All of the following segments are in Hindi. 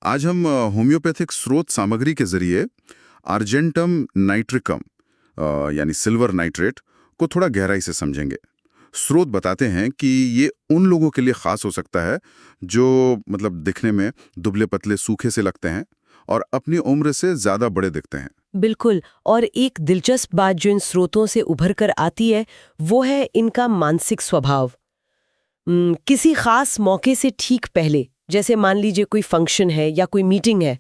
आज हम होम्योपैथिक स्रोत सामग्री के जरिए आर्जेंटम नाइट्रिकम यानी सिल्वर नाइट्रेट को थोड़ा गहराई से समझेंगे। स्रोत बताते हैं कि ये उन लोगों के लिए खास हो सकता है जो मतलब दिखने में दुबले पतले सूखे से लगते हैं और अपनी उम्र से ज्यादा बड़े दिखते हैं। बिल्कुल। और एक दिलचस्प बात जो इन स्रोतों से उभर कर आती है वो है इनका मानसिक स्वभाव। किसी खास मौके से ठीक पहले, जैसे मान लीजिए कोई फंक्शन है या कोई मीटिंग है,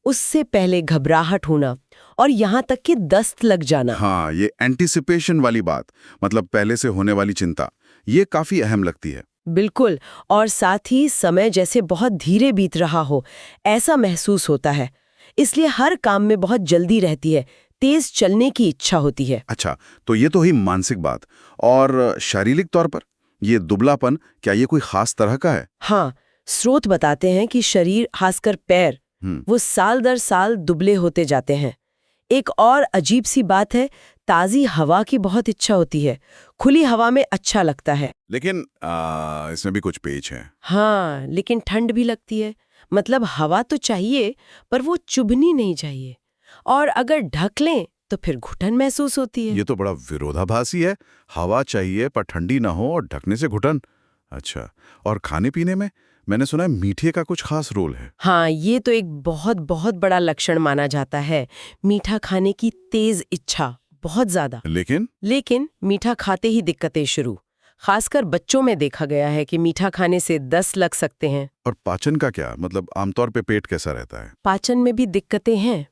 उससे पहले घबराहट होना और यहाँ तक कि दस्त लग जाना। हाँ, ये एंटीसिपेशन वाली बात, मतलब पहले से होने वाली चिंता, ये काफी अहम लगती है। बिल्कुल। और साथ ही समय जैसे बहुत धीरे बीत रहा हो ऐसा महसूस होता है। इसलिए हर काम में बहुत जल्दी रहती है, तेज चलने की इच्छा होती है। अच्छा, तो ये तो हुई मानसिक बात। और शारीरिक तौर पर ये दुबलापन, क्या ये कोई खास तरह का है? हाँ, स्रोत बताते हैं कि शरीर, खासकर पैर, वो साल दर साल दुबले होते जाते हैं। एक और अजीब सी बात है, ताज़ी हवा की बहुत इच्छा होती है। खुली हवा में अच्छा लगता है, लेकिन इसमें भी कुछ पेच है। हाँ, लेकिन ठंड भी लगती है। मतलब हवा तो चाहिए पर वो चुभनी नहीं चाहिए। और अगर ढक लें तो फिर घुटन महसूस होती है। ये तो बड़ा विरोधाभासी है। हवा चाहिए पर ठंडी ना हो और ढकने से घुटन। अच्छा, और खाने पीने में मैंने सुना है मीठे का कुछ खास रोल है। हाँ, ये तो एक बहुत बहुत बड़ा लक्षण माना जाता है। मीठा खाने की तेज इच्छा, बहुत ज्यादा। लेकिन मीठा खाते ही दिक्कतें शुरू। खासकर बच्चों में देखा गया है कि मीठा खाने से दस्त लग सकते हैं। और पाचन का क्या, मतलब आमतौर पे पेट कैसा रहता है? पाचन में भी दिक्कतें हैं।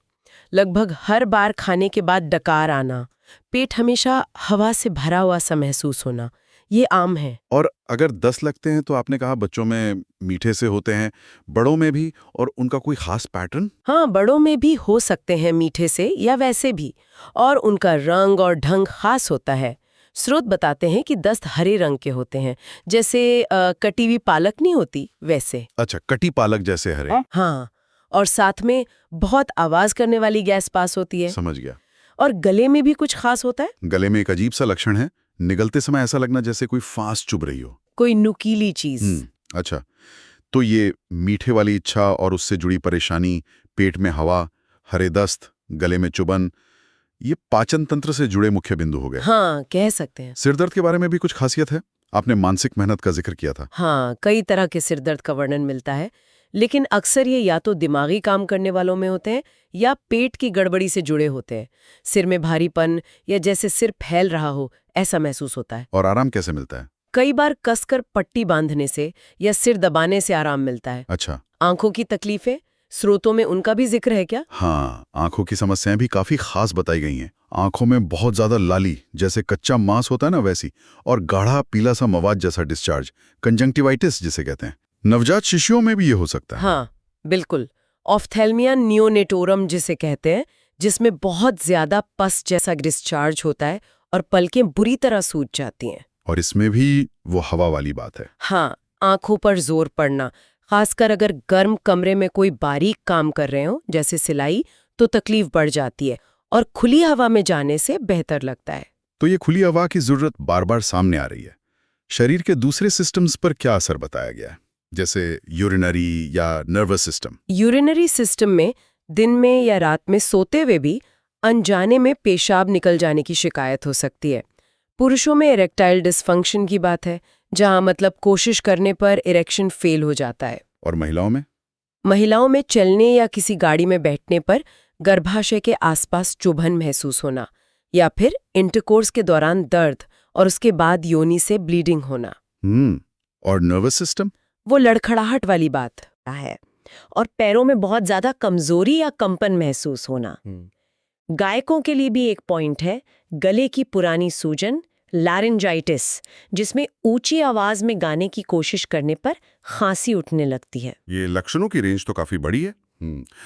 लगभग हर बार खाने के बाद डकार आना, पेट हमेशा हवा से भरा हुआ सा महसूस होना, ये आम है। और अगर दस्त लगते हैं तो आपने कहा बच्चों में मीठे से होते हैं, बड़ों में भी, और उनका कोई खास पैटर्न? हाँ, बड़ों में भी हो सकते हैं मीठे से या वैसे भी, और उनका रंग और ढंग खास होता है। स्रोत बताते हैं कि दस्त हरे रंग के होते हैं, जैसे कटी हुई पालक नहीं होती वैसे। अच्छा, कटी पालक जैसे हरे। हाँ, और साथ में बहुत आवाज करने वाली गैस पास होती है। समझ गया। और गले में भी कुछ खास होता है। गले में एक अजीब सा लक्षण है, निगलते समय ऐसा लगना जैसे कोई फांस चुभ रही हो, कोई नुकीली चीज। अच्छा, तो ये मीठे वाली इच्छा और उससे जुड़ी परेशानी, पेट में हवा, हरे दस्त, गले में चुभन, ये पाचन तंत्र से जुड़े मुख्य बिंदु हो गए। हाँ, कह सकते हैं। सिर दर्द के बारे में भी कुछ खासियत है? आपने मानसिक मेहनत का जिक्र किया था। हाँ, कई तरह के सिर दर्द का वर्णन मिलता है, लेकिन अक्सर ये या तो दिमागी काम करने वालों में होते हैं या पेट की गड़बड़ी से जुड़े होते हैं। सिर में भारीपन या जैसे सिर फैल रहा हो ऐसा महसूस होता है। और आराम कैसे मिलता है? कई बार कसकर पट्टी बांधने से या सिर दबाने से आराम मिलता है। अच्छा। आंखों की तकलीफें, स्रोतों में उनका भी जिक्र है क्या? हाँ, आंखों की समस्याएं भी काफी खास बताई गई हैं। आंखों में बहुत ज्यादा लाली, जैसे कच्चा मांस होता है ना वैसी, और गाढ़ा पीला सा मवाद जैसा डिस्चार्ज, कंजंक्टिवाइटिस जिसे कहते हैं। नवजात शिशुओं में भी ये हो सकता है। हाँ, बिल्कुल। ऑफ्थेल्मिया नियोनेटोरम जिसे कहते हैं, जिसमें बहुत ज्यादा पस जैसा डिस्चार्ज होता है और पलकें बुरी तरह सूज जाती हैं। और इसमें भी वो हवा वाली बात है। हाँ, आंखों पर जोर पड़ना, खासकर अगर गर्म कमरे में कोई बारीक काम कर रहे हो जैसे सिलाई, तो तकलीफ बढ़ जाती है। और खुली हवा में जाने से बेहतर लगता है। तो ये खुली हवा की जरूरत बार बार सामने आ रही है। शरीर के दूसरे सिस्टम्स पर क्या असर बताया गया है, जैसे यूरिनरी या नर्वस सिस्टम? यूरिनरी सिस्टम में दिन में या रात में सोते हुए भी अनजाने में पेशाब निकल जाने की शिकायत हो सकती है। पुरुषों में इरेक्टाइल डिसफंक्शन की बात है, जहां मतलब कोशिश करने पर इरेक्शन फेल हो जाता है। और महिलाओं में? महिलाओं में चलने या किसी गाड़ी में बैठने पर गर्भाशय के आसपास चुभन महसूस होना, या फिर इंटरकोर्स के दौरान दर्द और उसके बाद योनि से ब्लीडिंग होना। और नर्वस सिस्टम? वो लड़खड़ाहट वाली बात है। और पैरों में बहुत ज्यादा कमजोरी या कंपन महसूस होना। गायकों के लिए भी एक पॉइंट है, गले की पुरानी सूजन, लैरिंजाइटिस, जिसमें ऊंची आवाज में गाने की कोशिश करने पर खांसी उठने लगती है। ये लक्षणों की रेंज तो काफी बड़ी है।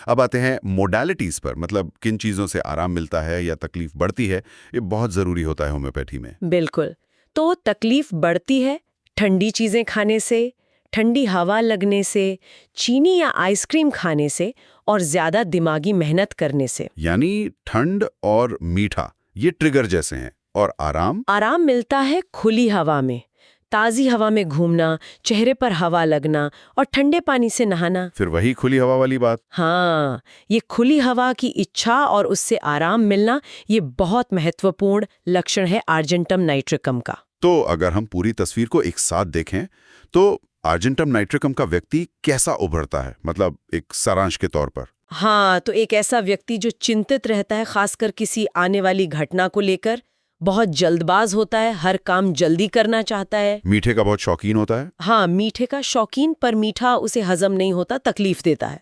अब आते हैं मोडालिटीज पर, मतलब किन चीजों से आराम मिलता है या तकलीफ बढ़ती है। ये बहुत जरूरी होता है होम्योपैथी में। बिल्कुल। तो तकलीफ बढ़ती है ठंडी चीजें खाने से, ठंडी हवा लगने से, चीनी या आइसक्रीम खाने से और ज्यादा दिमागी मेहनत करने से। यानी ठंड और मीठा ये ट्रिगर जैसे हैं। और आराम? आराम मिलता है खुली हवा में, ताज़ी हवा में घूमना, चेहरे पर हवा लगना और ठंडे पानी से नहाना। फिर वही खुली हवा वाली बात। हाँ, ये खुली हवा की इच्छा और उससे आराम मिलना, ये बहुत महत्वपूर्ण लक्षण है आर्जेंटम नाइट्रिकम का। तो अगर हम पूरी तस्वीर को एक साथ देखें तो आर्जेंटम नाइट्रिकम का व्यक्ति कैसा उभरता है, मतलब एक सारांश के तौर पर? हाँ, तो एक ऐसा व्यक्ति जो चिंतित रहता है, खासकर किसी आने वाली घटना को लेकर, बहुत जल्दबाज होता है, हर काम जल्दी करना चाहता है। मीठे का बहुत शौकीन होता है। हाँ, मीठे का शौकीन, पर मीठा उसे हजम नहीं होता, तकलीफ देता है।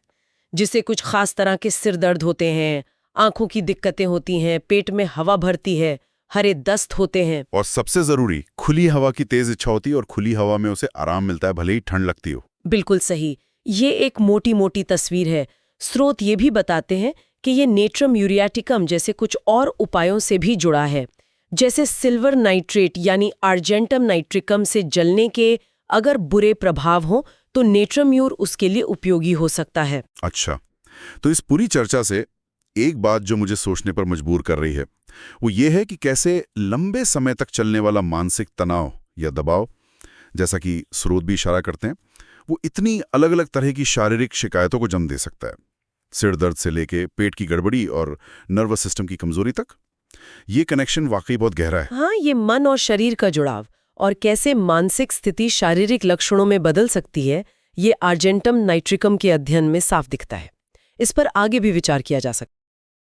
जिसे कुछ खास तरह के सिर दर्द होते हैं, आंखों की दिक्कतें होती हैं, पेट में हवा भरती है, हरे दस्त होते हैं। और सबसे जरूरी, खुली हवा की तेज इच्छा होती है और खुली हवा में उसे आराम मिलता है, भले ही ठंड लगती हो। बिल्कुल सही। ये एक मोटी मोटी तस्वीर है। स्रोत ये भी बताते हैं कि ये नेट्रम यूरियाटिकम जैसे कुछ और उपायों से भी जुड़ा है, जैसे सिल्वर नाइट्रेट यानी आर्जेंटम नाइट्रिकम से जलने के अगर बुरे प्रभाव हों तो नेट्रम्यूर उसके लिए उपयोगी हो सकता है। अच्छा, तो इस पूरी चर्चा से एक बात जो मुझे सोचने पर मजबूर कर रही है वो ये है कि कैसे लंबे समय तक चलने वाला मानसिक तनाव या दबाव, जैसा कि स्रोत भी इशारा करते हैं, वो इतनी अलग अलग तरह की शारीरिक शिकायतों को जन्म दे सकता है। सिर दर्द से लेके पेट की गड़बड़ी और नर्वस सिस्टम की कमजोरी तक। ये कनेक्शन वाकई बहुत गहरा है। हाँ, ये मन और शरीर का जुड़ाव और कैसे मानसिक स्थिति शारीरिक लक्षणों में बदल सकती है, ये आर्जेंटम नाइट्रिकम के अध्ययन में साफ दिखता है। इस पर आगे भी विचार किया जा सकता है।